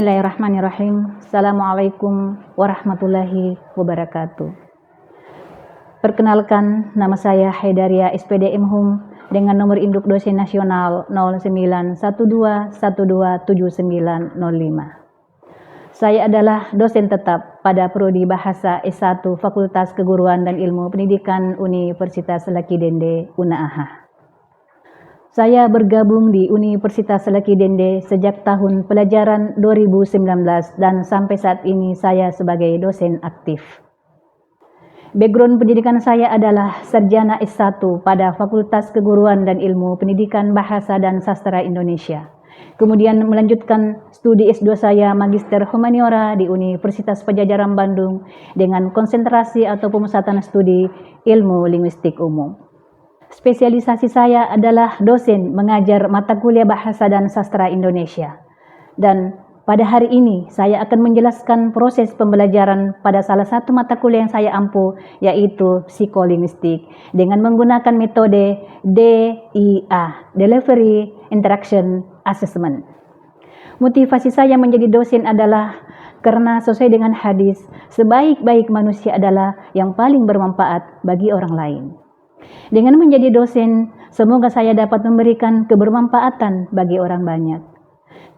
Bismillahirrahmanirrahim. Assalamualaikum warahmatullahi wabarakatuh. Perkenalkan, nama saya Haidaria SPD MHum dengan nomor induk dosen nasional 0912127905. Saya adalah dosen tetap pada Prodi Bahasa S1 Fakultas Keguruan dan Ilmu Pendidikan Universitas Laki Dende, UNAAHA. Saya bergabung di Universitas Laki Dende sejak tahun pelajaran 2019 dan sampai saat ini saya sebagai dosen aktif. Background pendidikan saya adalah sarjana S1 pada Fakultas Keguruan dan Ilmu Pendidikan Bahasa dan Sastra Indonesia. Kemudian melanjutkan studi S2 saya Magister Humaniora di Universitas Padjadjaran Bandung dengan konsentrasi atau pemusatan studi Ilmu Linguistik Umum. Spesialisasi saya adalah dosen mengajar mata kuliah Bahasa dan Sastra Indonesia. Dan pada hari ini saya akan menjelaskan proses pembelajaran pada salah satu mata kuliah yang saya ampu, yaitu psikolinguistik, dengan menggunakan metode DIA, Delivery Interaction Assessment. Motivasi saya menjadi dosen adalah karena sesuai dengan hadis, sebaik-baik manusia adalah yang paling bermanfaat bagi orang lain. Dengan menjadi dosen, semoga saya dapat memberikan kebermanfaatan bagi orang banyak.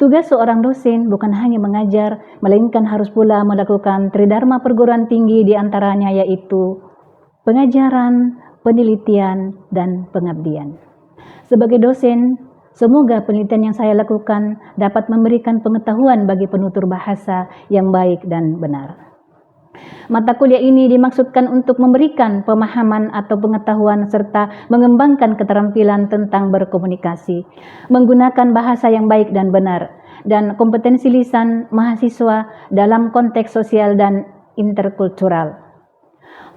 Tugas seorang dosen bukan hanya mengajar, melainkan harus pula melakukan tridharma perguruan tinggi, di antaranya yaitu pengajaran, penelitian, dan pengabdian. Sebagai dosen, semoga penelitian yang saya lakukan dapat memberikan pengetahuan bagi penutur bahasa yang baik dan benar. Mata kuliah ini dimaksudkan untuk memberikan pemahaman atau pengetahuan serta mengembangkan keterampilan tentang berkomunikasi, menggunakan bahasa yang baik dan benar, dan kompetensi lisan mahasiswa dalam konteks sosial dan interkultural.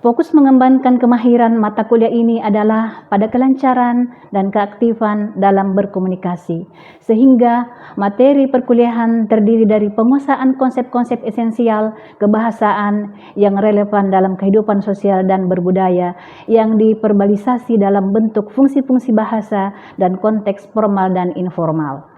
Fokus mengembangkan kemahiran mata kuliah ini adalah pada kelancaran dan keaktifan dalam berkomunikasi, sehingga materi perkuliahan terdiri dari penguasaan konsep-konsep esensial kebahasaan yang relevan dalam kehidupan sosial dan berbudaya yang diperbalisasi dalam bentuk fungsi-fungsi bahasa dan konteks formal dan informal.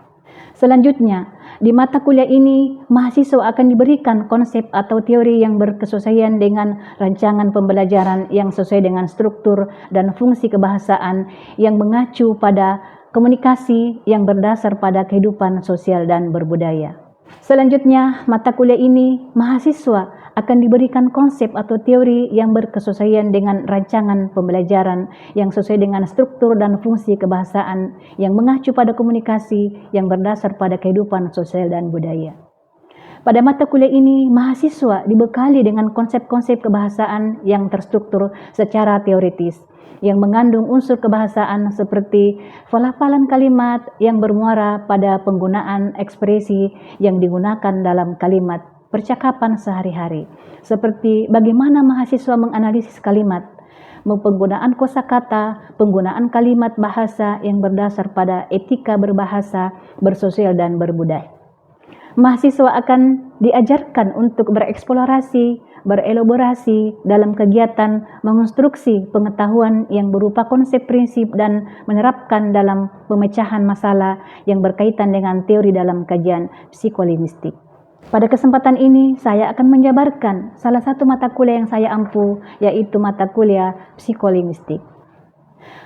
Selanjutnya, di mata kuliah ini, mahasiswa akan diberikan konsep atau teori yang berkesesuaian dengan rancangan pembelajaran yang sesuai dengan struktur dan fungsi kebahasaan yang mengacu pada komunikasi yang berdasar pada kehidupan sosial dan berbudaya. Selanjutnya, mata kuliah ini, mahasiswa akan diberikan konsep atau teori yang berkesesuaian dengan rancangan pembelajaran yang sesuai dengan struktur dan fungsi kebahasaan yang mengacu pada komunikasi yang berdasar pada kehidupan sosial dan budaya. Pada mata kuliah ini, mahasiswa dibekali dengan konsep-konsep kebahasaan yang terstruktur secara teoritis, yang mengandung unsur kebahasaan seperti pelafalan kalimat yang bermuara pada penggunaan ekspresi yang digunakan dalam kalimat percakapan sehari-hari, seperti bagaimana mahasiswa menganalisis kalimat, penggunaan kosakata, penggunaan kalimat bahasa yang berdasar pada etika berbahasa, bersosial dan berbudaya. Mahasiswa akan diajarkan untuk bereksplorasi, berelaborasi dalam kegiatan mengonstruksi pengetahuan yang berupa konsep prinsip dan menerapkan dalam pemecahan masalah yang berkaitan dengan teori dalam kajian psikolinguistik. Pada kesempatan ini, saya akan menjabarkan salah satu mata kuliah yang saya ampu, yaitu mata kuliah psikolinguistik.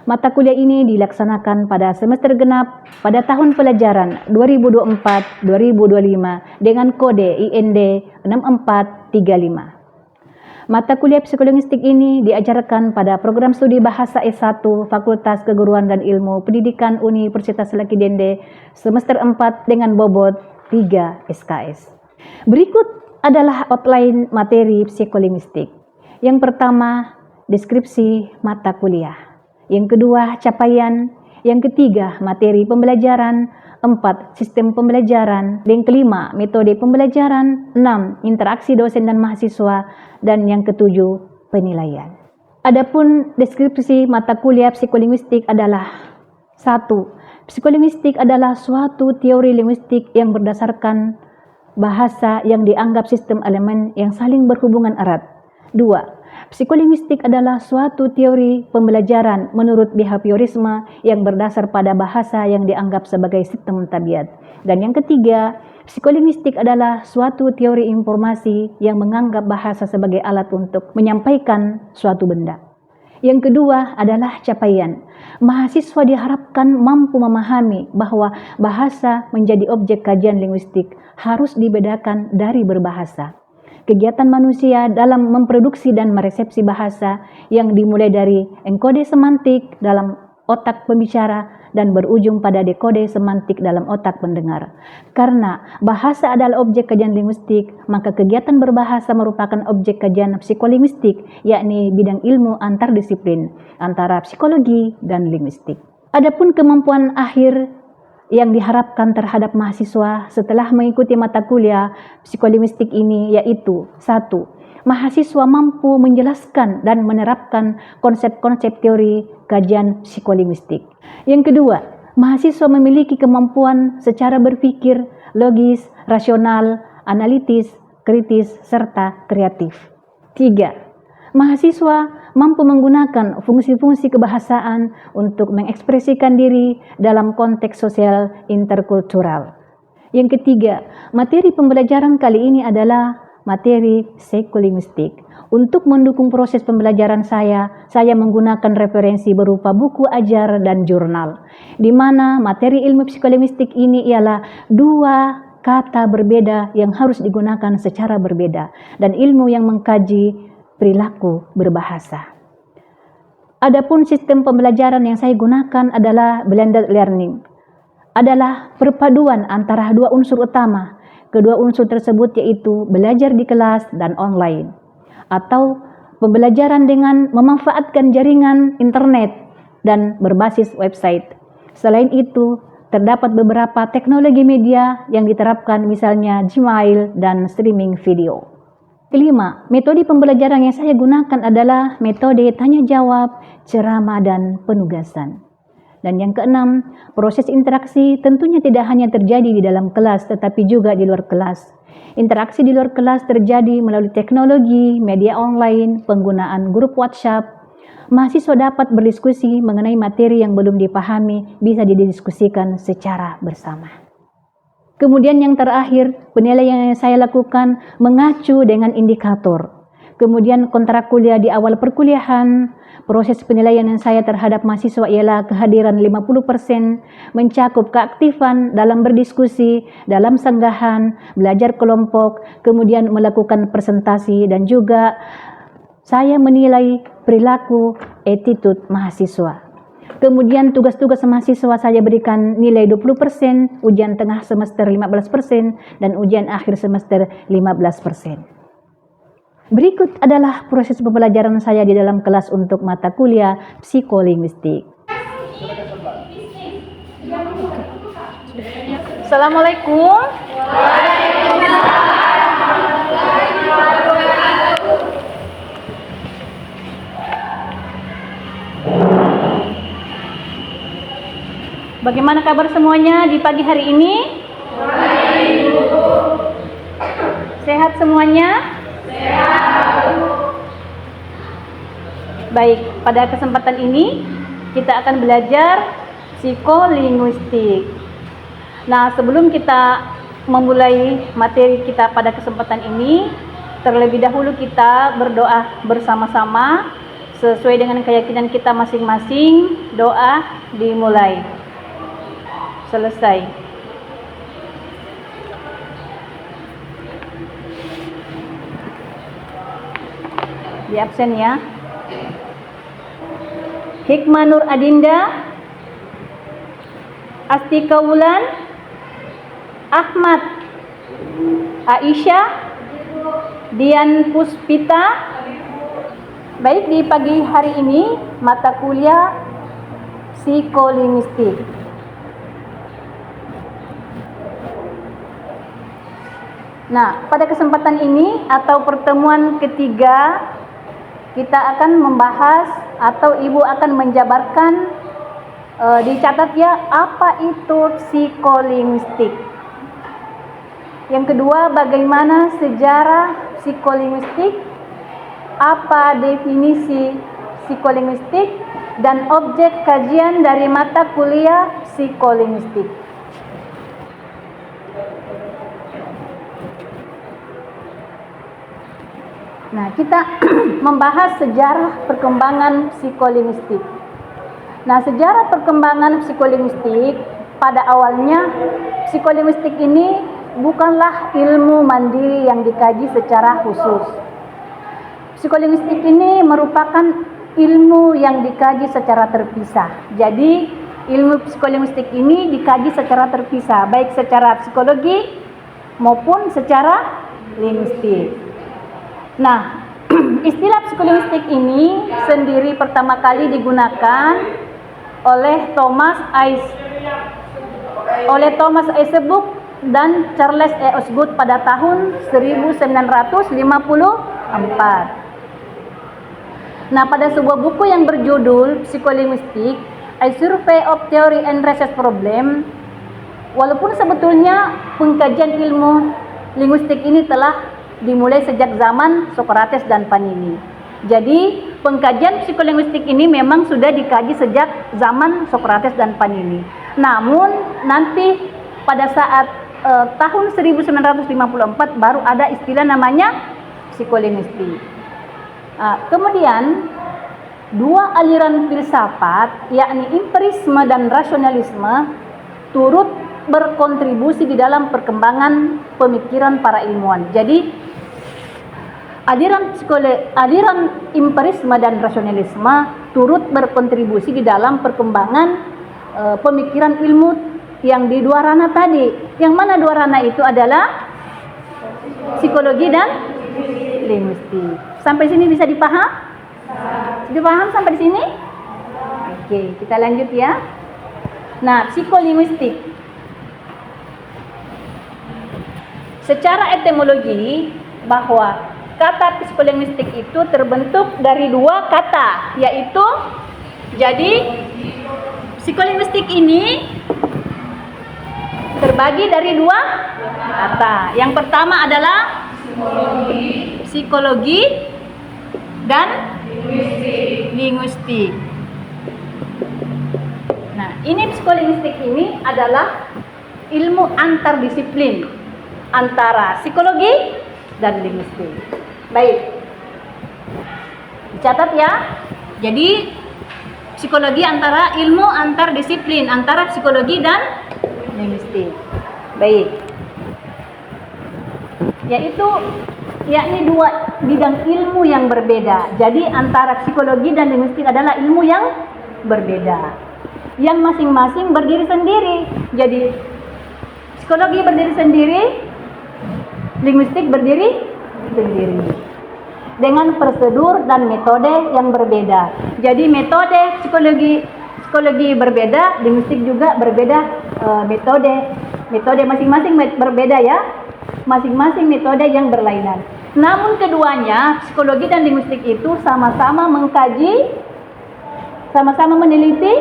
Mata kuliah ini dilaksanakan pada semester genap pada tahun pelajaran 2024-2025 dengan kode IND 6435. Mata kuliah psikolinguistik ini diajarkan pada program studi Bahasa S1 Fakultas Keguruan dan Ilmu Pendidikan Universitas Laki Dende semester 4 dengan bobot 3 SKS. Berikut adalah outline materi psikolinguistik. Yang pertama, deskripsi mata kuliah. Yang kedua, capaian. Yang ketiga, materi pembelajaran. 4. Sistem pembelajaran. Yang kelima, metode pembelajaran. 6. Interaksi dosen dan mahasiswa. Dan yang ketujuh, penilaian. Adapun deskripsi mata kuliah psikolinguistik adalah 1. Psikolinguistik adalah suatu teori linguistik yang berdasarkan bahasa yang dianggap sistem elemen yang saling berhubungan erat. 2. Psikolinguistik adalah suatu teori pembelajaran menurut behaviorisme yang berdasar pada bahasa yang dianggap sebagai sistem tabiat. Dan yang ketiga, Psikolinguistik adalah suatu teori informasi yang menganggap bahasa sebagai alat untuk menyampaikan suatu benda. Yang kedua adalah capaian. Mahasiswa diharapkan mampu memahami bahwa bahasa menjadi objek kajian linguistik harus dibedakan dari berbahasa. Kegiatan manusia dalam memproduksi dan meresepsi bahasa yang dimulai dari enkode semantik dalam otak pembicara dan berujung pada dekode semantik dalam otak pendengar. Karena bahasa adalah objek kajian linguistik, maka kegiatan berbahasa merupakan objek kajian psikolinguistik, yakni bidang ilmu antardisiplin antara psikologi dan linguistik. Adapun kemampuan akhir yang diharapkan terhadap mahasiswa setelah mengikuti mata kuliah psikolinguistik ini yaitu 1. Mahasiswa mampu menjelaskan dan menerapkan konsep-konsep teori kajian psikolinguistik. Yang kedua, mahasiswa memiliki kemampuan secara berpikir, logis, rasional, analitis, kritis, serta kreatif. 3. Mahasiswa mampu menggunakan fungsi-fungsi kebahasaan untuk mengekspresikan diri dalam konteks sosial interkultural. Yang ketiga, materi pembelajaran kali ini adalah materi psikolinguistik. Untuk mendukung proses pembelajaran saya menggunakan referensi berupa buku ajar dan jurnal, di mana materi ilmu psikolinguistik ini ialah dua kata berbeda yang harus digunakan secara berbeda, dan ilmu yang mengkaji perilaku berbahasa. Adapun sistem pembelajaran yang saya gunakan adalah blended learning, adalah perpaduan antara dua unsur utama. Kedua unsur tersebut yaitu belajar di kelas dan online, atau pembelajaran dengan memanfaatkan jaringan internet dan berbasis website. Selain itu, terdapat beberapa teknologi media yang diterapkan, misalnya Gmail dan streaming video. Kelima, metode pembelajaran yang saya gunakan adalah metode tanya jawab, ceramah, dan penugasan. Dan yang keenam, proses interaksi tentunya tidak hanya terjadi di dalam kelas tetapi juga di luar kelas. Interaksi di luar kelas terjadi melalui teknologi, media online, penggunaan grup WhatsApp. Mahasiswa dapat berdiskusi mengenai materi yang belum dipahami, bisa didiskusikan secara bersama. Kemudian yang terakhir, penilaian yang saya lakukan mengacu dengan indikator. Kemudian kontrak kuliah di awal perkuliahan. Proses penilaian yang saya terhadap mahasiswa ialah kehadiran 50%, mencakup keaktifan dalam berdiskusi, dalam sanggahan, belajar kelompok, kemudian melakukan presentasi, dan juga saya menilai perilaku, attitude mahasiswa. Kemudian tugas-tugas mahasiswa saya berikan nilai 20%, ujian tengah semester 15%, dan ujian akhir semester 15%. Berikut adalah proses pembelajaran saya di dalam kelas untuk mata kuliah psikolinguistik. Assalamualaikum. Bagaimana kabar semuanya di pagi hari ini? Sehat semuanya? Baik, pada kesempatan ini kita akan belajar psikolinguistik. Nah, sebelum kita memulai materi kita pada kesempatan ini, terlebih dahulu kita berdoa bersama-sama sesuai dengan keyakinan kita masing-masing. Doa dimulai. Selesai. Di absen ya. Hikmah Nur Adinda, Astika Wulan, Ahmad, Aisyah, Dian Puspita. Baik, di pagi hari ini mata kuliah psikolinguistik. Nah, pada kesempatan ini atau pertemuan ketiga, kita akan membahas atau Ibu akan menjabarkan, dicatat ya, apa itu psikolinguistik. Yang kedua, bagaimana sejarah psikolinguistik, apa definisi psikolinguistik, dan objek kajian dari mata kuliah psikolinguistik. Nah, kita membahas sejarah perkembangan psikolinguistik. Nah, sejarah perkembangan psikolinguistik, pada awalnya psikolinguistik ini bukanlah ilmu mandiri yang dikaji secara khusus. Psikolinguistik ini merupakan ilmu yang dikaji secara terpisah. Jadi, ilmu psikolinguistik ini dikaji secara terpisah, baik secara psikologi maupun secara linguistik. Nah, istilah psikolinguistik ini sendiri pertama kali digunakan oleh Thomas Isaac dan Charles E. Osgood pada tahun 1954. Nah, pada sebuah buku yang berjudul Psycholinguistics, A Survey of Theory and Research Problem, walaupun sebetulnya pengkajian ilmu linguistik ini telah dimulai sejak zaman Socrates dan Panini. Jadi, pengkajian psikolinguistik ini memang sudah dikaji sejak zaman Socrates dan Panini. Namun, nanti pada saat tahun 1954 baru ada istilah namanya psikolinguistik. Kemudian, dua aliran filsafat, yakni empirisme dan rasionalisme, turut berkontribusi di dalam perkembangan pemikiran para ilmuwan. Jadi, aliran empirisme dan rasionalisme turut berkontribusi di dalam perkembangan pemikiran ilmu yang di dua ranah tadi. Yang mana dua ranah itu adalah psikologi dan linguistik. Sampai sini bisa dipaham? Sudah paham sampai di sini? Oke, kita lanjut ya. Nah, psikolinguistik. Secara etimologi, bahwa kata psikolinguistik itu terbentuk dari dua kata, yaitu, jadi psikolinguistik ini terbagi dari dua kata. Yang pertama adalah psikologi dan linguistik. Nah, ini psikolinguistik ini adalah ilmu antardisiplin antara psikologi dan linguistik. Baik, dicatat ya. Jadi psikologi antara ilmu antardisiplin antara psikologi dan linguistik. Baik, yakni dua bidang ilmu yang berbeda. Jadi antara psikologi dan linguistik adalah ilmu yang berbeda, yang masing-masing berdiri sendiri. Jadi psikologi berdiri sendiri, linguistik berdiri sendiri dengan prosedur dan metode yang berbeda. Jadi metode psikologi berbeda, linguistik juga berbeda. Metode masing-masing berbeda ya, masing-masing metode yang berlainan. Namun keduanya, psikologi dan linguistik itu sama-sama mengkaji, sama-sama meneliti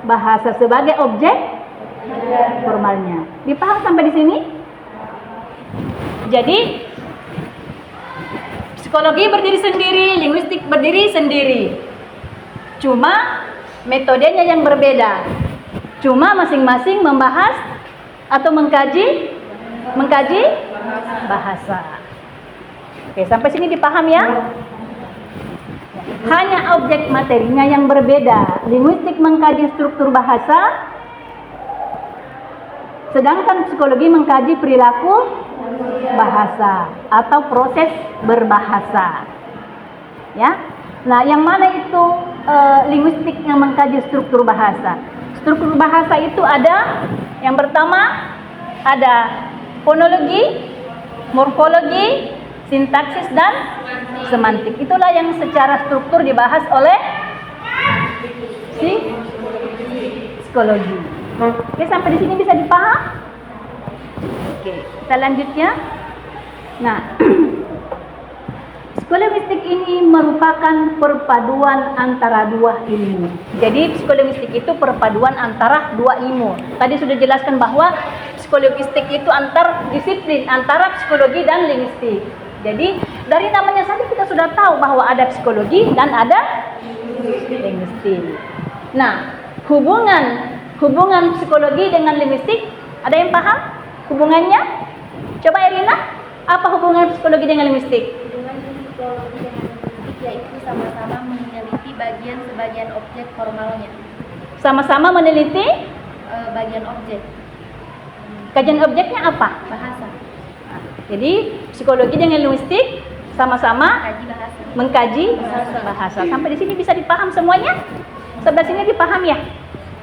bahasa sebagai objek formalnya. Dipaham sampai di sini? Jadi psikologi berdiri sendiri, linguistik berdiri sendiri. Cuma metodenya yang berbeda. Cuma masing-masing membahas atau mengkaji bahasa. Oke, sampai sini dipaham ya? Hanya objek materinya yang berbeda. Linguistik mengkaji struktur bahasa, sedangkan psikologi mengkaji perilaku bahasa atau proses berbahasa. Ya. Nah, yang mana itu linguistik yang mengkaji struktur bahasa? Struktur bahasa itu ada, yang pertama ada fonologi, morfologi, sintaksis dan semantik. Itulah yang secara struktur dibahas oleh psikologi. Oke, sampai di sini bisa dipaham? Oke, kita lanjut ya. Nah, psikolinguistik ini merupakan perpaduan antara dua ilmu. Jadi psikolinguistik itu perpaduan antara dua ilmu. Tadi sudah jelaskan bahwa psikolinguistik itu antar disiplin antara psikologi dan linguistik. Jadi dari namanya saja kita sudah tahu bahwa ada psikologi dan ada linguistik. Nah, hubungan psikologi dengan linguistik, ada yang paham hubungannya? Coba Irina. Apa hubungan psikologi dengan linguistik? Hubungan psikologi dengan linguistik yaitu sama-sama meneliti bagian objek formalnya. Sama-sama meneliti Bagian objek. kajian objeknya apa? Bahasa. Jadi psikologi dengan linguistik sama-sama Kaji bahasa. mengkaji bahasa. Sampai di sini bisa dipaham semuanya? Sebelah sini dipaham ya?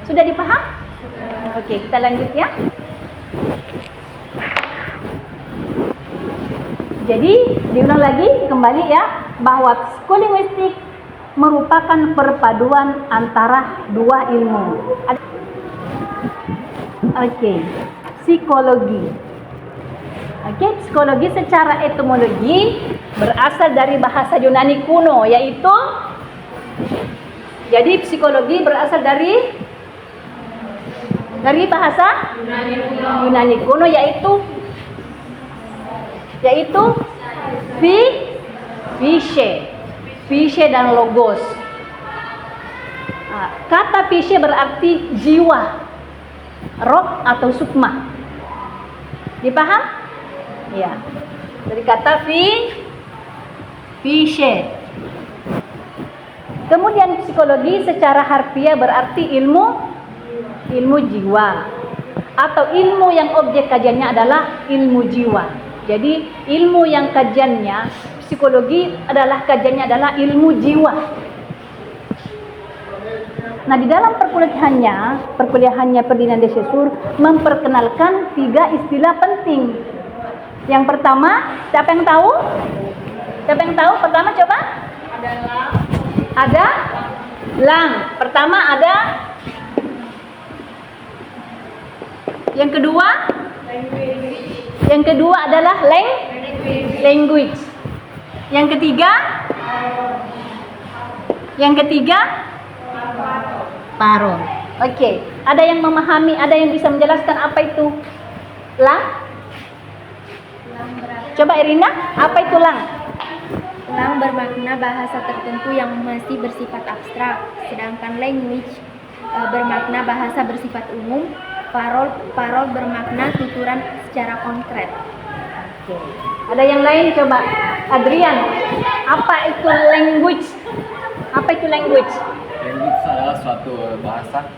Sudah dipaham? Oke, kita lanjut ya. Jadi diulang lagi kembali ya, bahwa psikolinguistik merupakan perpaduan antara dua ilmu. Oke, psikologi. Oke, psikologi secara etimologi berasal dari bahasa Yunani kuno, yaitu jadi psikologi berasal dari bahasa Yunani kuno, yaitu Physe dan logos. Kata physe berarti jiwa, roh atau sukma. Dipaham? Ya. Dari kata physe. Kemudian psikologi secara harfiah berarti ilmu jiwa, atau ilmu yang objek kajiannya adalah ilmu jiwa. Jadi ilmu yang kajiannya, psikologi adalah kajiannya adalah ilmu jiwa. Nah, di dalam perkuliahannya Ferdinand de Saussure memperkenalkan 3 istilah penting. Yang pertama, siapa yang tahu? Pertama coba. Ada lang. Pertama ada. Yang kedua adalah language. Yang ketiga parol. Oke, ada yang memahami, ada yang bisa menjelaskan apa itu lang? Coba Irina, apa itu lang? Lang bermakna bahasa tertentu yang masih bersifat abstrak, sedangkan language bermakna bahasa bersifat umum. Parol bermakna tuturan secara konkret. Oke. Ada yang lain coba. Adrian, apa itu language? Language adalah suatu bahasa.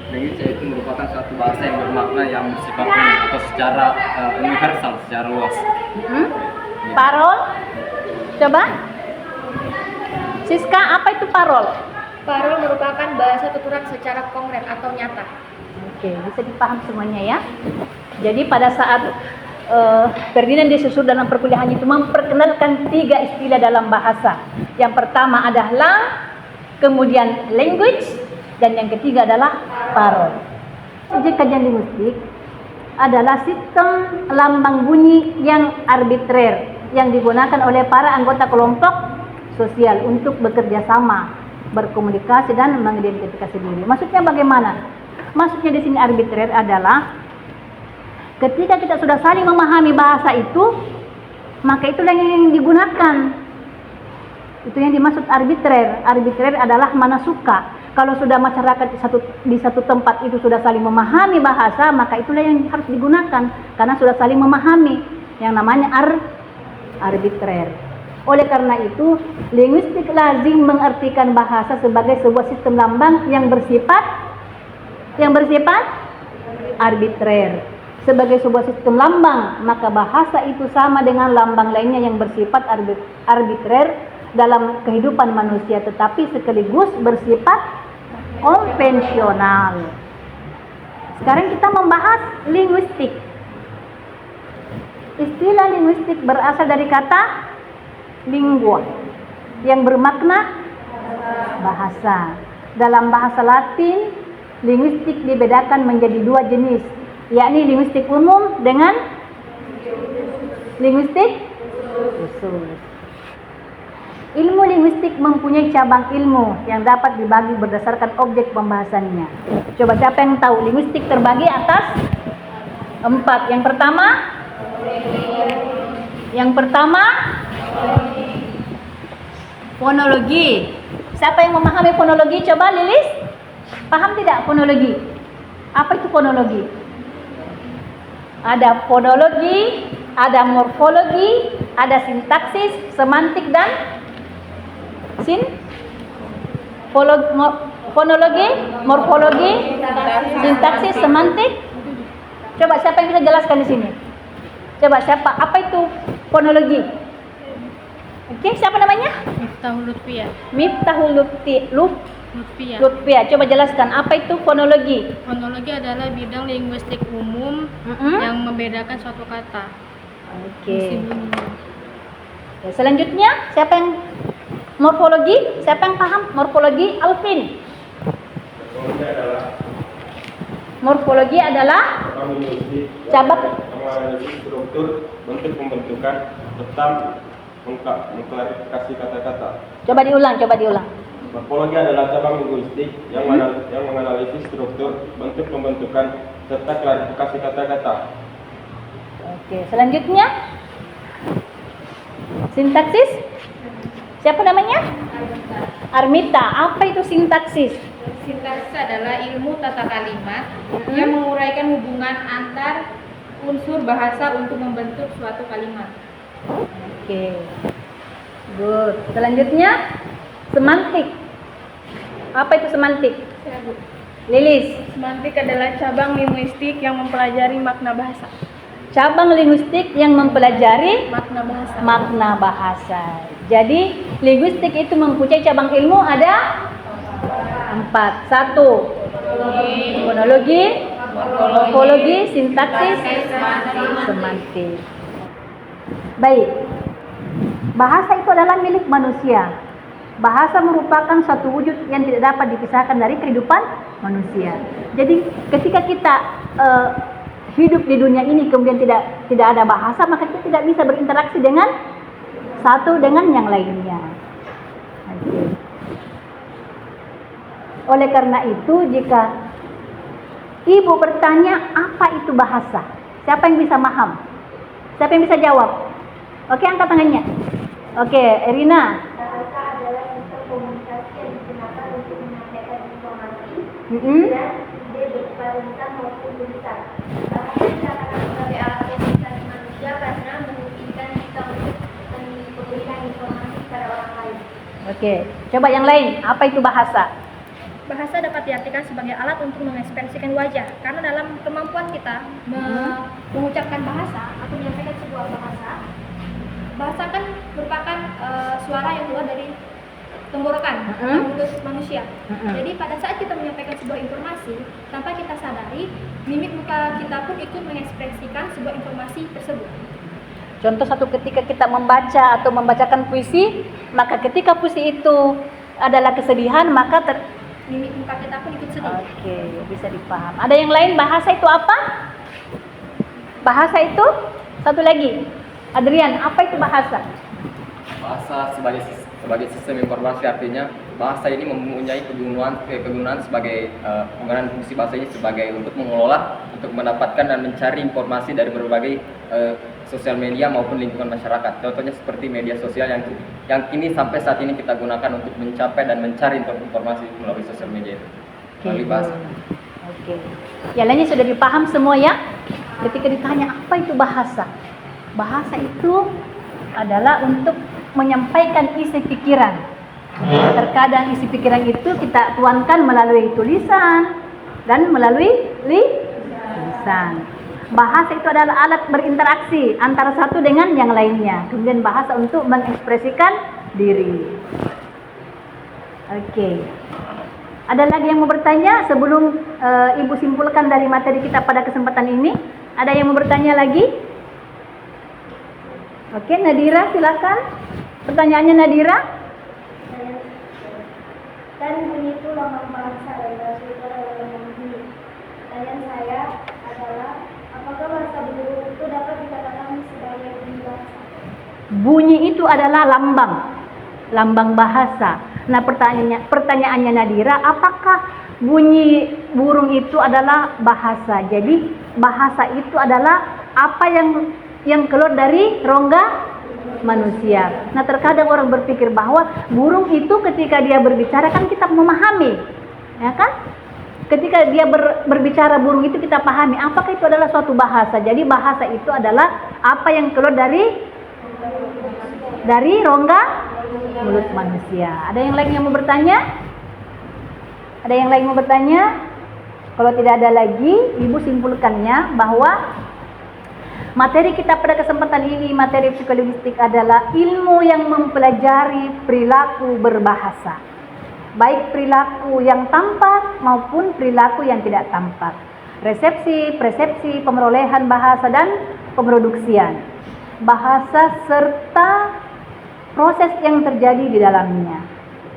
Language itu merupakan suatu bahasa yang bermakna yang bersifat umum atau secara universal, secara luas. Parol, coba. Siska, apa itu parol? Parol merupakan bahasa tuturan secara konkret atau nyata. Oke, bisa dipaham semuanya ya. Jadi pada saat Ferdinand de Saussure dalam perkuliahan itu memperkenalkan 3 istilah dalam bahasa. Yang pertama adalah lang, kemudian language, dan yang ketiga adalah parol. Objek kajian linguistik adalah sistem lambang bunyi yang arbitrer yang digunakan oleh para anggota kelompok sosial untuk bekerja sama, berkomunikasi dan mengidentifikasi diri. Maksudnya bagaimana? Maksudnya di sini arbitrer adalah ketika kita sudah saling memahami bahasa itu, maka itulah yang digunakan. Itu yang dimaksud arbitrer. Arbitrer adalah mana suka. Kalau sudah masyarakat di satu tempat itu sudah saling memahami bahasa, maka itulah yang harus digunakan karena sudah saling memahami, yang namanya arbitrer. Oleh karena itu, linguistik lazim mengartikan bahasa sebagai sebuah sistem lambang yang bersifat arbitrer. Sebagai sebuah sistem lambang, maka bahasa itu sama dengan lambang lainnya yang bersifat arbitrer dalam kehidupan manusia, tetapi sekaligus bersifat konvensional. Sekarang kita membahas linguistik. Istilah linguistik berasal dari kata lingua yang bermakna bahasa. Dalam bahasa Latin, linguistik dibedakan menjadi 2 jenis, yakni linguistik umum dengan linguistik khusus. Ilmu linguistik mempunyai cabang ilmu yang dapat dibagi berdasarkan objek pembahasannya. Coba siapa yang tahu? Linguistik terbagi atas 4. Yang pertama fonologi. Siapa yang memahami fonologi? Coba Lilis, paham tidak fonologi? Apa itu fonologi? Ada fonologi, ada morfologi, ada sintaksis, semantik dan fonologi, morfologi, sintaksis, semantik. Coba siapa yang bisa jelaskan di sini? Coba siapa? Apa itu fonologi? Oke, siapa namanya? Miftahul Lutfia. Miftahul Lutfia. Lutfia. Coba jelaskan apa itu fonologi? Fonologi adalah bidang linguistik umum yang membedakan suatu kata. Oke. Fungsi bunyinya. Ya, selanjutnya siapa yang morfologi? Siapa yang paham morfologi? Alvin. Morfologi adalah cabang menganalisis struktur, bentuk pembentukan, serta mengklarifikasi kata-kata. Coba diulang. Morfologi adalah cabang linguistik yang menganalisis struktur, bentuk pembentukan, serta klarifikasi kata-kata. Oke, selanjutnya sintaksis. Siapa namanya? Armita. Apa itu sintaksis? Sintaksis adalah ilmu tata kalimat yang menguraikan hubungan antar unsur bahasa untuk membentuk suatu kalimat. Oke. Good. Selanjutnya semantik. Apa itu semantik? Lilis. Semantik adalah cabang linguistik yang mempelajari makna bahasa. Cabang linguistik yang mempelajari makna bahasa. Jadi linguistik itu mempunyai cabang ilmu ada 4. 1. Fonologi, morfologi, sintaksis, semantik. Baik. Bahasa itu adalah milik manusia. Bahasa merupakan suatu wujud yang tidak dapat dipisahkan dari kehidupan manusia. Jadi ketika kita hidup di dunia ini kemudian tidak ada bahasa, maka kita tidak bisa berinteraksi dengan satu dengan yang lainnya. Oke. Oleh karena itu, jika ibu bertanya apa itu bahasa, siapa yang bisa paham? Siapa yang bisa jawab? Oke, angkat tangannya. Oke, Erina. Bahasa adalah sistem komunikasi yang digunakan untuk menyampaikan informasi dan ide berupa lisan maupun tulisan. Bahasa dikatakan sebagai alat komunikasi manusia karena memungkinkan kita untuk memberikan informasi kepada orang lain. Oke, coba yang lain. Apa itu bahasa? Bahasa dapat diartikan sebagai alat untuk mengekspresikan wajah, karena dalam kemampuan kita mengucapkan bahasa atau menyampaikan sebuah bahasa kan merupakan suara yang keluar dari tenggorokan mulut manusia. Jadi pada saat kita menyampaikan sebuah informasi, tanpa kita sadari, mimik muka kita pun ikut mengekspresikan sebuah informasi tersebut. Contoh satu, ketika kita membaca atau membacakan puisi, maka ketika puisi itu adalah kesedihan, maka Mimik muka kita pun ikut sedih. Oke, bisa dipaham. Ada yang lain? Bahasa itu apa? Bahasa itu satu lagi. Adrian, apa itu bahasa? Bahasa sebagai sistem informasi, artinya bahasa ini mempunyai kegunaan sebagai penggunaan fungsi bahasa ini sebagai untuk mengelola, untuk mendapatkan dan mencari informasi dari berbagai sosial media maupun lingkungan masyarakat. Contohnya seperti media sosial yang kini sampai saat ini kita gunakan untuk mencapai dan mencari informasi melalui sosial media itu. Melalui bahasa. Oke. Yang lainnya sudah dipaham semua ya? Ketika ditanya apa itu bahasa? Bahasa itu adalah untuk menyampaikan isi pikiran. Terkadang isi pikiran itu kita tuangkan melalui tulisan dan melalui lisan. Bahasa itu adalah alat berinteraksi antara satu dengan yang lainnya. Kemudian bahasa untuk mengekspresikan diri. Oke. Ada lagi yang mau bertanya sebelum Ibu simpulkan dari materi kita pada kesempatan ini? Ada yang mau bertanya lagi? Oke, Nadira silakan. Pertanyaannya Nadira. Dan bunyi itu lambang bangsa dan bahasa itu adalah lambang bunyi. Pertanyaan saya adalah, apakah bahasa burung itu dapat dikatakan sebagai bunyi bahasa? Bunyi itu adalah lambang bahasa. Nah, pertanyaannya Nadira, apakah bunyi burung itu adalah bahasa? Jadi bahasa itu adalah apa yang keluar dari rongga manusia. Nah, terkadang orang berpikir bahwa burung itu ketika dia berbicara kan kita memahami, ya kan? ketika dia berbicara burung itu kita pahami apakah itu adalah suatu bahasa. Jadi bahasa itu adalah apa yang keluar dari rongga mulut manusia. Ada yang lain yang mau bertanya? Ada yang lain mau bertanya? Kalau tidak ada lagi, Ibu simpulkannya bahwa materi kita pada kesempatan ini, materi psikolinguistik adalah ilmu yang mempelajari perilaku berbahasa. Baik perilaku yang tampak maupun perilaku yang tidak tampak. Resepsi, persepsi, pemerolehan bahasa dan pemroduksian bahasa serta proses yang terjadi di dalamnya.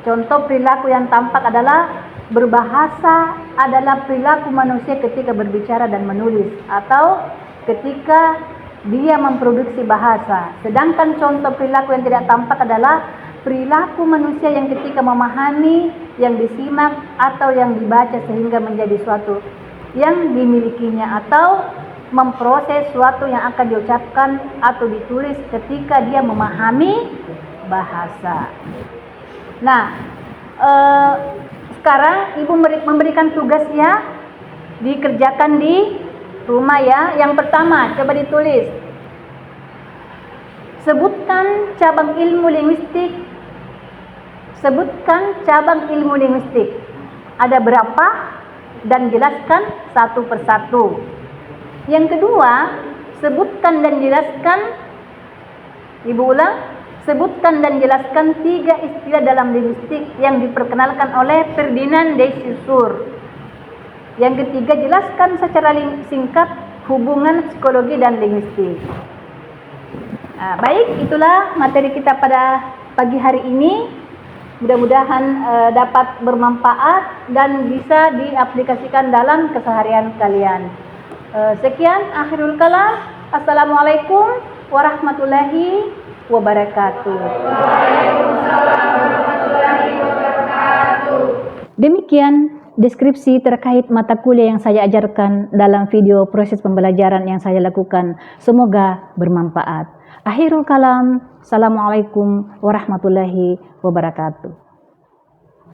Contoh perilaku yang tampak adalah berbahasa adalah perilaku manusia ketika berbicara dan menulis atau ketika dia memproduksi bahasa. Sedangkan contoh perilaku yang tidak tampak adalah perilaku manusia yang ketika memahami, yang disimak atau yang dibaca sehingga menjadi suatu yang dimilikinya atau memproses suatu yang akan diucapkan atau ditulis ketika dia memahami bahasa. Nah, sekarang Ibu memberikan tugas ya, dikerjakan di rumah ya. Yang pertama, coba ditulis. Sebutkan cabang ilmu linguistik. Sebutkan cabang ilmu linguistik. Ada berapa? Dan jelaskan satu persatu. Yang kedua, sebutkan dan jelaskan. Ibu ulang. Sebutkan dan jelaskan 3 istilah dalam linguistik yang diperkenalkan oleh Ferdinand de Saussure. Yang ketiga, jelaskan secara singkat hubungan psikologi dan linguistik. Nah, baik, itulah materi kita pada pagi hari ini. Mudah-mudahan dapat bermanfaat dan bisa diaplikasikan dalam keseharian kalian. Sekian, akhirul kalam. Assalamualaikum warahmatullahi wabarakatuh. Demikian deskripsi terkait mata kuliah yang saya ajarkan dalam video proses pembelajaran yang saya lakukan. Semoga bermanfaat. Akhirul kalam. Assalamualaikum warahmatullahi wabarakatuh.